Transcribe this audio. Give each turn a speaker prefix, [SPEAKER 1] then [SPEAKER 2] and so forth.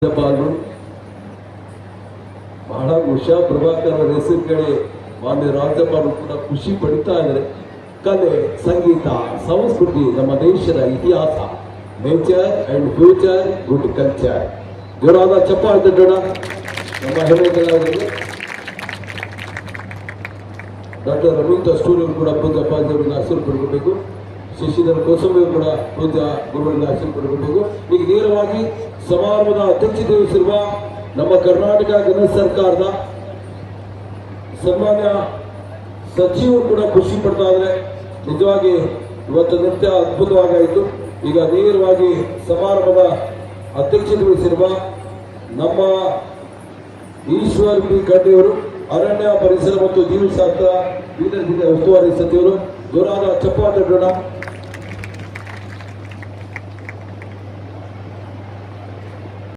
[SPEAKER 1] ಪಾಲ್ಗೊಂಡು ಬಹಳ ಉಷಾ ಪ್ರಭಾಕರ್ ಅವರ ಹೆಸರು ಕೇಳಿ ಮಾನ್ಯ ರಾಜ್ಯಪಾಲರು ಕೂಡ ಖುಷಿ ಪಡಿತಾ ಇದ್ದಾರೆ. ಕಲೆ, ಸಂಗೀತ, ಸಂಸ್ಕೃತಿ ನಮ್ಮ ದೇಶದ ಇತಿಹಾಸ, nature and future, good culture. ಜೋರಾದ ಚಪ್ಪಾಳೆ ತಟ್ಟೋಣ ನಮ್ಮ ಹೆಮ್ಮೆ ಕಲಾವಿದರಿಗೆ. ಡಾಕ್ಟರ್ ರವೀಂದ್ರ ಸ್ಟೂಡಿಯೋ ಕೂಡ ಪೂಜಾ ಪಾಜವರಿಂದ ಆಶೀರ್ವಾದ ಪಡ್ಕೋಬೇಕು. ಶಶಿಧರ್ ಕೋಸಂಬಿ ಕೂಡ ಪೂಜಾ ಗುರುಗಳಿಂದ ಆಶೀರ್ವಾದ ಪಡ್ಕೋಬೇಕು. ಈಗ ನೇರವಾಗಿ ಸಮಾರಂಭದ ಅಧ್ಯಕ್ಷತೆ ವಹಿಸಿರುವ ನಮ್ಮ ಕರ್ನಾಟಕ ಕೇಂದ್ರ ಸರ್ಕಾರದ ಸನ್ಮಾನ್ಯ ಸಚಿವರು ಕೂಡ ಖುಷಿ ಪಡ್ತಾ ಇದ್ದಾರೆ. ನಿಜವಾಗಿ ಇವತ್ತು ನೃತ್ಯ ಅದ್ಭುತವಾಗಾಯಿತು. ಈಗ ನೇರವಾಗಿ ಸಮಾರಂಭದ ಅಧ್ಯಕ್ಷತೆ ವಹಿಸಿರುವ ನಮ್ಮ ಈಶ್ವರ್ ಪಿ ಖಂಡಿಯವರು, ಅರಣ್ಯ ಪರಿಸರ ಮತ್ತು ಜೀವಶಾಸ್ತ್ರ ಬೀದರ್ ಜಿಲ್ಲೆ ಉಸ್ತುವಾರಿ ಸಚಿವರು. ಜೋರಾದ ಚಪ್ಪಾಳೆ ತಟ್ಟೋಣ.